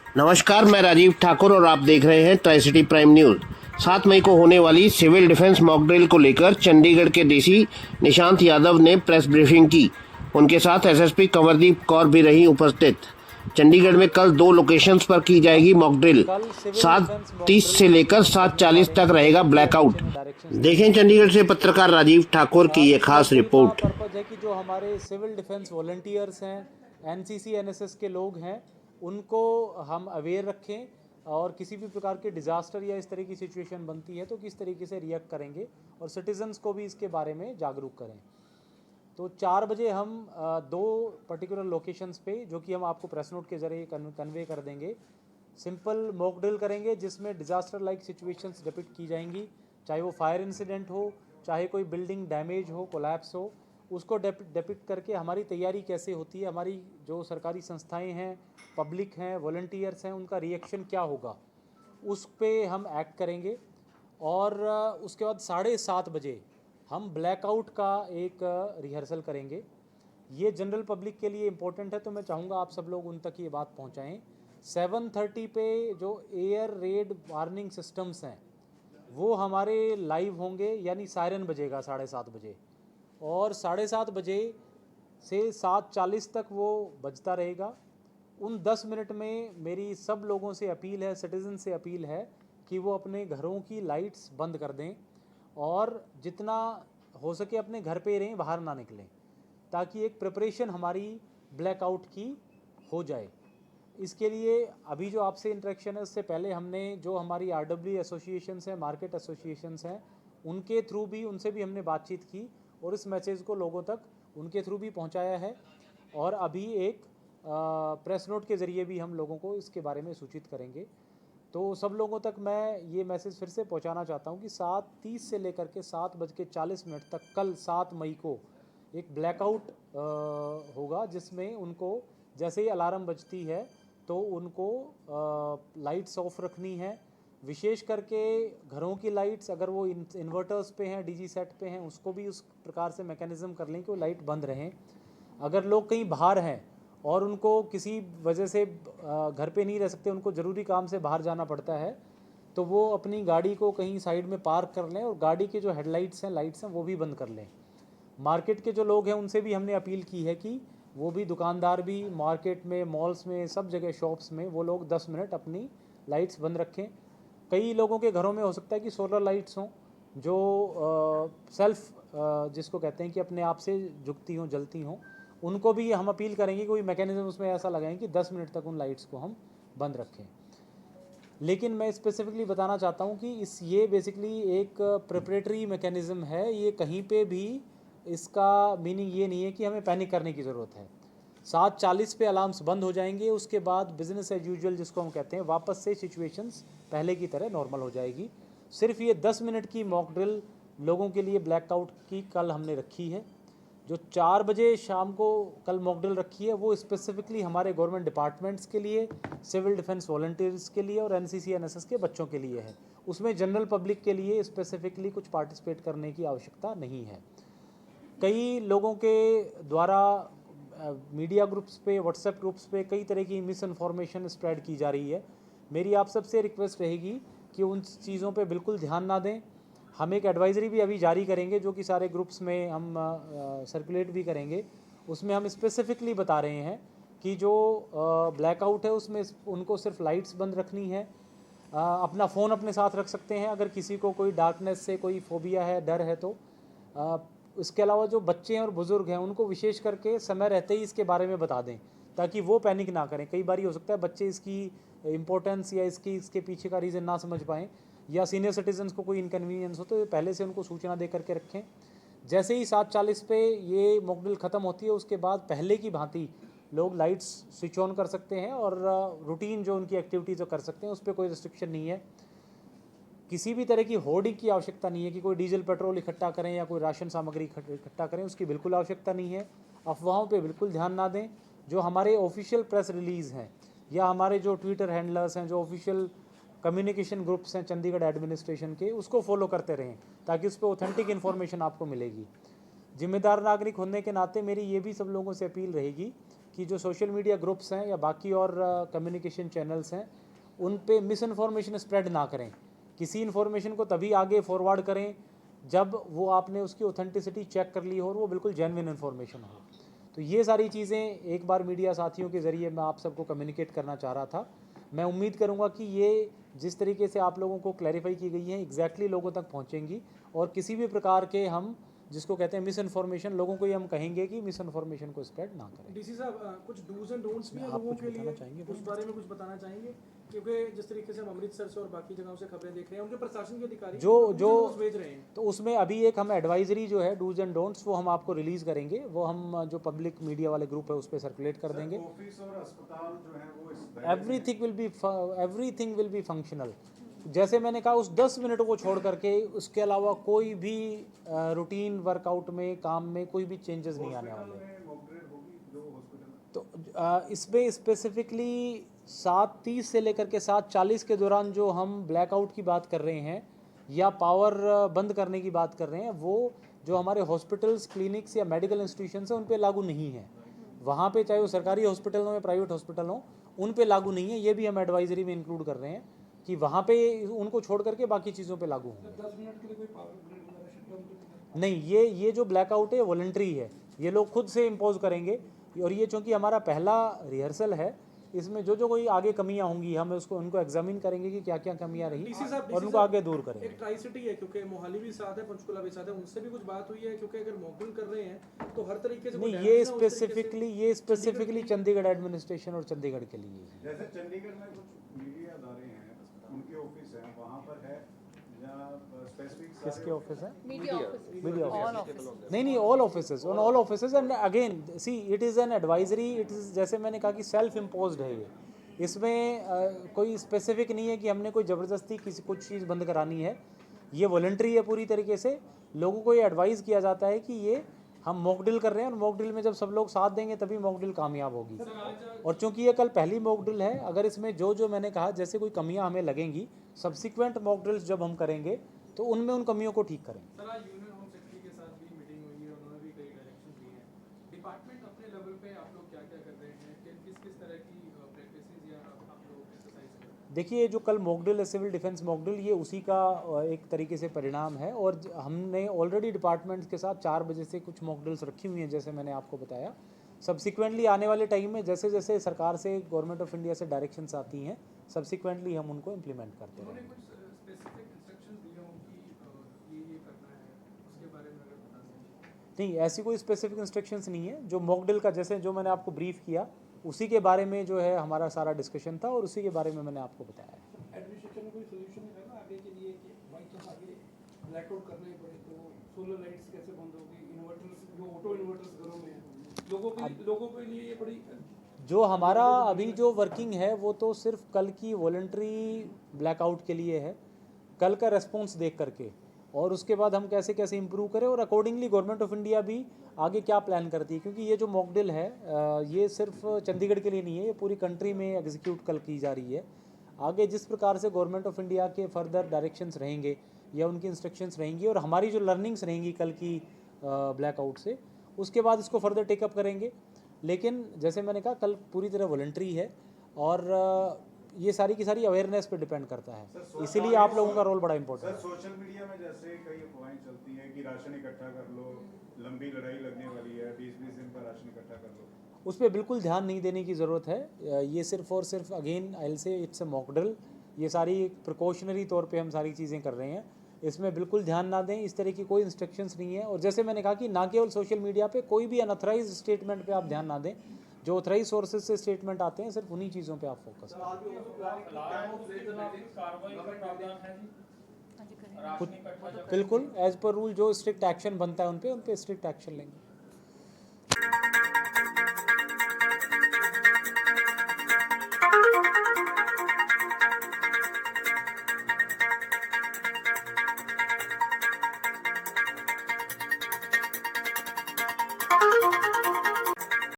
नमस्कार, मैं राजीव ठाकुर और आप देख रहे हैं ट्राई सिटी प्राइम न्यूज। 7 मई को होने वाली सिविल डिफेंस मॉक ड्रिल को लेकर चंडीगढ़ के डीसी निशांत यादव ने प्रेस ब्रीफिंग की। उनके साथ एसएसपी कंवरदीप कौर भी रही उपस्थित। चंडीगढ़ में कल 2 लोकेशंस पर की जाएगी मॉक ड्रिल। कल सिविल डिफेंस मॉक 7:30 से ड्रिल लेकर हम करने जा 7:40 रहे तक हैं रहेगा जिसके लिए ब्लैकआउट। बच्चों ने डायरेक्शंस दी देखें हैं। चंडीगढ़ से पत्रकार राजीव ठाकुर की ये इस मॉक खास ड्रिल का रिपोर्ट। पर्पज़ है कि जो हमारे सिविल डिफेंस वॉलंटियर्स हैं, एनसीसी एनएसएस के लोग हैं, उनको हम अवेयर रखें और किसी भी प्रकार के डिज़ास्टर या इस तरह की सिचुएशन बनती है तो किस तरीके से रिएक्ट करेंगे और सिटीजन्स को भी इसके बारे में जागरूक करें। तो 4 बजे हम 2 पर्टिकुलर लोकेशंस पे, जो कि हम आपको प्रेस नोट के ज़रिए कन्वे कर देंगे, सिंपल मॉक ड्रिल करेंगे जिसमें डिज़ास्टर लाइक सिचुएशंस डिपिक्ट की जाएंगी, चाहे वो फायर इंसिडेंट हो, चाहे कोई बिल्डिंग डैमेज हो, कोलैप्स हो, उसको डिपिक्ट करके हमारी तैयारी कैसे होती है, हमारी जो सरकारी संस्थाएं हैं, पब्लिक हैं, वॉलंटियर्स हैं, उनका रिएक्शन क्या होगा, उस पे हम एक्ट करेंगे। और उसके बाद 7:30 बजे हम ब्लैकआउट का एक रिहर्सल करेंगे। ये जनरल पब्लिक के लिए इम्पोर्टेंट है, तो मैं चाहूँगा आप सब लोग उन तक ये बात पहुँचाएँ। 7:30 पे जो एयर रेड वार्निंग सिस्टम्स हैं वो हमारे लाइव होंगे, यानी सायरन बजेगा 7:30 बजे, और 7:30 बजे से 7:40 तक वो बजता रहेगा। उन 10 मिनट में मेरी सब लोगों से अपील है, सिटीज़न से अपील है कि वो अपने घरों की लाइट्स बंद कर दें और जितना हो सके अपने घर पे ही रहें, बाहर ना निकलें, ताकि एक प्रिपरेशन हमारी ब्लैकआउट की हो जाए। इसके लिए अभी जो आपसे इंटरेक्शन है, उससे पहले हमने जो हमारी आरडब्ल्यू एसोसिएशंस हैं, मार्केट एसोसिएशंस हैं, उनके थ्रू भी, उनसे भी हमने बातचीत की और इस मैसेज को लोगों तक उनके थ्रू भी पहुंचाया है। और अभी एक प्रेस नोट के ज़रिए भी हम लोगों को इसके बारे में सूचित करेंगे। तो सब लोगों तक मैं ये मैसेज फिर से पहुंचाना चाहता हूं कि 7:30 से लेकर के 7:40 तक कल 7 मई को एक ब्लैकआउट होगा, जिसमें उनको जैसे ही अलार्म बजती है तो उनको लाइट्स ऑफ रखनी है। विशेष करके घरों की लाइट्स, अगर वो इन्वर्टर्स पे हैं, डीजी सेट पे हैं, उसको भी उस प्रकार से मैकेनिज़्म कर लें कि वो लाइट बंद रहें। अगर लोग कहीं बाहर हैं और उनको किसी वजह से घर पे नहीं रह सकते, उनको ज़रूरी काम से बाहर जाना पड़ता है, तो वो अपनी गाड़ी को कहीं साइड में पार्क कर लें और गाड़ी के जो हेडलाइट्स हैं, लाइट्स हैं, वो भी बंद कर लें। मार्केट के जो लोग हैं उनसे भी हमने अपील की है कि वो भी, दुकानदार भी, मार्केट में, मॉल्स में, सब जगह शॉप्स में वो लोग 10 मिनट अपनी लाइट्स बंद रखें। कई लोगों के घरों में हो सकता है कि सोलर लाइट्स हों जो सेल्फ जिसको कहते हैं कि अपने आप से जुगती हों, जलती हों, उनको भी हम अपील करेंगे कोई मैकेनिज्म उसमें ऐसा लगाएं कि 10 मिनट तक उन लाइट्स को हम बंद रखें। लेकिन मैं स्पेसिफिकली बताना चाहता हूँ कि ये बेसिकली एक प्रिपरेटरी मैकेनिज़्म है। ये कहीं पे भी इसका मीनिंग ये नहीं है कि हमें पैनिक करने की ज़रूरत है। 7:40 पे अलार्म्स बंद हो जाएंगे, उसके बाद बिज़नेस एज यूजुअल जिसको हम कहते हैं, वापस से सिचुएशंस पहले की तरह नॉर्मल हो जाएगी। सिर्फ ये 10 मिनट की मॉक ड्रिल लोगों के लिए ब्लैकआउट की कल हमने रखी है। जो 4 बजे शाम को कल मॉक ड्रिल रखी है वो स्पेसिफिकली हमारे गवर्नमेंट डिपार्टमेंट्स के लिए, सिविल डिफेंस वॉलंटियर्स के लिए और एनसीसी एनएसएस के बच्चों के लिए है। उसमें जनरल पब्लिक के लिए स्पेसिफिकली कुछ पार्टिसिपेट करने की आवश्यकता नहीं है। कई लोगों के द्वारा मीडिया ग्रुप्स पे, व्हाट्सएप ग्रुप्स पे कई तरह की मिस इन्फॉर्मेशन स्प्रेड की जा रही है। मेरी आप सबसे रिक्वेस्ट रहेगी कि उन चीज़ों पे बिल्कुल ध्यान ना दें। हम एक एडवाइजरी भी अभी जारी करेंगे जो कि सारे ग्रुप्स में हम सर्कुलेट भी करेंगे। उसमें हम स्पेसिफिकली बता रहे हैं कि जो ब्लैकआउट है उसमें उनको सिर्फ लाइट्स बंद रखनी है। अपना फ़ोन अपने साथ रख सकते हैं अगर किसी को कोई डार्कनेस से कोई फोबिया है, डर है तो। इसके अलावा जो बच्चे हैं और बुज़ुर्ग हैं उनको विशेष करके समय रहते ही इसके बारे में बता दें ताकि वो पैनिक ना करें। कई बार हो सकता है बच्चे इसकी इम्पोर्टेंस या इसके पीछे का रीज़न ना समझ पाएँ, या सीनियर सिटीजन्स को कोई इनकन्वीनियंस हो, तो पहले से उनको सूचना दे करके रखें। जैसे ही 7:40 पे ये मॉक ड्रिल ख़त्म होती है उसके बाद पहले की भांति लोग लाइट्स स्विच ऑन कर सकते हैं और रूटीन जो उनकी एक्टिविटीज़ कर सकते हैं, उस पर कोई रिस्ट्रिक्शन नहीं है। किसी भी तरह की होर्डिंग की आवश्यकता नहीं है कि कोई डीजल पेट्रोल इकट्ठा करें या कोई राशन सामग्री इकट्ठा करें, उसकी बिल्कुल आवश्यकता नहीं है। अफवाहों पे बिल्कुल ध्यान ना दें। जो हमारे ऑफिशियल प्रेस रिलीज़ हैं या हमारे जो ट्विटर हैंडलर्स हैं, जो ऑफिशियल कम्युनिकेशन ग्रुप्स हैं चंडीगढ़ एडमिनिस्ट्रेशन के, उसको फॉलो करते रहें ताकि उस पर ऑथेंटिक इन्फॉर्मेशन आपको मिलेगी। जिम्मेदार नागरिक होने के नाते मेरी ये भी सब लोगों से अपील रहेगी कि जो सोशल मीडिया ग्रुप्स हैं या बाकी और कम्युनिकेशन चैनल्स हैं उन पे मिस इन्फॉर्मेशन स्प्रेड ना करें। किसी इन्फॉर्मेशन को तभी आगे फॉरवर्ड करें जब वो आपने उसकी ऑथेंटिसिटी चेक कर ली हो और वो बिल्कुल जेन्युइन इन्फॉर्मेशन हो। तो ये सारी चीज़ें एक बार मीडिया साथियों के ज़रिए मैं आप सबको कम्युनिकेट करना चाह रहा था। मैं उम्मीद करूँगा कि ये जिस तरीके से आप लोगों को क्लैरिफाई की गई हैं एग्जैक्टली लोगों तक पहुँचेंगी और किसी भी प्रकार के हम जिसको कहते हैं मिस इन्फॉर्मेशन, लोगों को ये हम कहेंगे कि मिस इन्फॉर्मेशन को स्प्रेड ना करें। डीसी साहब कुछ डूज एंड डोंट्स भी हैं आप लोगों कुछ के बताना लिए, चाहेंगे? उस बारे में कुछ बताना चाहेंगे? क्योंकि जिस तरीके से हम अमृतसर से और बाकी जगहों से खबरें देख रहे हैं, उनके प्रशासन के अधिकारी जो भेज रहे हैं, तो उसमें अभी एक हम एडवाइजरी जो है डूज एंड डोंट्स वो हम आपको रिलीज़ करेंगे, वो हम जो पब्लिक मीडिया वाले ग्रुप है उस पर सर्कुलेट कर देंगे। ऑफिस और अस्पताल जो है वो इस एवरीथिंग विल बी फंक्शनल। जैसे मैंने कहा उस 10 मिनट को छोड़ करके उसके अलावा कोई भी रूटीन वर्कआउट में काम में कोई भी चेंजेस नहीं आने वाले। तो इसमें स्पेसिफिकली 7:30 से लेकर के 7:40 के दौरान जो हम ब्लैकआउट की बात कर रहे हैं या पावर बंद करने की बात कर रहे हैं, वो जो हमारे हॉस्पिटल्स, क्लिनिक्स या मेडिकल इंस्टीट्यूशंस हैं उन पे लागू नहीं है। वहाँ पे चाहे वो सरकारी हॉस्पिटल हो या प्राइवेट हॉस्पिटल हो, उन पे लागू नहीं है। ये भी हम एडवाइजरी में इंक्लूड कर रहे हैं कि वहाँ पे उनको छोड़ करके बाकी चीज़ों पे लागू होंगे। 10 मिनट के लिए कोई पावर ग्रिड वगैरह शटडाउन नहीं, ये जो ब्लैकआउट है वॉलंटरी है, ये लोग खुद से इम्पोज करेंगे। और ये चूँकि हमारा पहला रिहर्सल है, इसमें जो कोई आगे कमियां होंगी हम उसको उनको एग्जामिन करेंगे कि क्या क्या कमियां रही और उनको आगे दूर करेंगे। एक ट्राई सिटी है, क्योंकि मोहाली भी साथ है, पंचकुला भी साथ है, उनसे भी कुछ बात हुई है? क्योंकि अगर मॉकड्रिल कर रहे हैं तो हर तरीके से नहीं, ये स्पेसिफिकली चंडीगढ़ एडमिनिस्ट्रेशन और चंडीगढ़ के लिए। जैसे चंडीगढ़ में कुछ मीडिया अदारे हैं, उनके ऑफिस हैं, वहाँ पर है स्पेसिफिक किसके ऑफिस है? Media office. नहीं, all offices, on all offices. And again see it is an advisory, it is जैसे मैंने कहा कि सेल्फ इम्पोज्ड है ये। इसमें कोई स्पेसिफिक नहीं है कि हमने कोई ज़बरदस्ती किसी कुछ चीज़ बंद करानी है। ये वॉलंटरी है पूरी तरीके से। लोगों को ये एडवाइस किया जाता है कि ये हम मॉक ड्रिल कर रहे हैं और मॉक ड्रिल में जब सब लोग साथ देंगे तभी मॉक ड्रिल कामयाब होगी। और चूंकि ये कल पहली मॉक ड्रिल है, अगर इसमें जो मैंने कहा जैसे कोई कमियां हमें लगेंगी, सब्सिक्वेंट मॉक ड्रिल्स जब हम करेंगे तो उनमें उन कमियों को ठीक करेंगे। सर, आज यूनियन होम सेक्रेटरी के साथ भी मीटिंग हुई है, उन्होंने भी कई डायरेक्शन दिए हैं। डिपार्टमेंट अपने लेवल पे आप लोग क्या क्या कर रहे हैं, किस तरह की प्रैक्टिसेस या आप लोग एक्सरसाइज कर रहे हैं? देखिए, जो कल मॉक ड्रिल है, सिविल डिफेंस मॉक ड्रिल, ये उसी का एक तरीके से परिणाम है। और हमने ऑलरेडी डिपार्टमेंट्स के साथ 4 बजे से कुछ मॉक ड्रिल्स रखी हुई हैं, जैसे मैंने आपको बताया। सब्सिक्वेंटली आने वाले टाइम में जैसे जैसे सरकार से, गवर्नमेंट ऑफ इंडिया से डायरेक्शंस आती हैं, सब्सिक्वेंटली हम उनको इम्प्लीमेंट करते हैं। उन्होंने कुछ स्पेसिफिक इंस्ट्रक्शंस दिए हों कि ये करना है, उसके बारे में अगर बता दें। नहीं, ऐसी कोई स्पेसिफिक इंस्ट्रक्शंस नहीं है। जो मॉक ड्रिल का जैसे जो मैंने आपको ब्रीफ किया उसी के बारे में जो है हमारा सारा डिस्कशन था और उसी के बारे में मैंने आपको बताया। एडमिनिस्ट्रेशन में कोई सोल्यूशन है ना आगे के लिए कि बाई चांस आगे ब्लैकआउट करना ही पड़े तो सोलर लाइट्स कैसे बंद होगी? इन्वर्टर्स, जो ऑटो इन्वर्टर्स घरों में हैं, लोगों के लिए ये बड़ी जो हमारा अभी जो वर्किंग है वो तो सिर्फ कल की वॉलंटरी ब्लैकआउट के लिए है, कल का रेस्पॉन्स देख करके, और उसके बाद हम कैसे कैसे इंप्रूव करें और अकॉर्डिंगली गवर्नमेंट ऑफ इंडिया भी आगे क्या प्लान करती है। क्योंकि ये जो मॉक ड्रिल है ये सिर्फ चंडीगढ़ के लिए नहीं है, ये पूरी कंट्री में एग्जीक्यूट कल की जा रही है। आगे जिस प्रकार से गवर्नमेंट ऑफ इंडिया के फर्दर डायरेक्शंस रहेंगे या उनकी इंस्ट्रक्शंस रहेंगी और हमारी जो लर्निंग्स रहेंगी कल की ब्लैकआउट से, उसके बाद इसको फर्दर टेकअप करेंगे। लेकिन जैसे मैंने कहा कल पूरी तरह वॉलंटरी है और ये सारी की सारी अवेयरनेस पे डिपेंड करता है, इसीलिए आप लोगों का रोल बड़ा इंपॉर्टेंट है। सर, सोशल मीडिया में जैसे कई अफवाहें चलती हैं कि राशन इकट्ठा कर लो, लंबी लड़ाई लगने वाली है, 20-20 दिन का राशन इकट्ठा कर लो, उस पर बिल्कुल ध्यान नहीं देने की ज़रूरत है। ये सिर्फ और सिर्फ again I will say it's a mock drill. ये सारी प्रिकॉशनरी तौर पे हम सारी चीज़ें कर रहे हैं, इसमें बिल्कुल ध्यान ना दें। इस तरह की कोई इंस्ट्रक्शंस नहीं है। और जैसे मैंने कहा कि ना केवल सोशल मीडिया पे, कोई भी अनऑथराइज स्टेटमेंट पे आप ध्यान ना दें। जो ऑथराइज सोर्सेज से स्टेटमेंट आते हैं सिर्फ उन्हीं चीज़ों पे आप फोकस करें। बिल्कुल एज पर रूल जो स्ट्रिक्ट एक्शन बनता है उन पे स्ट्रिक्ट एक्शन लेंगे।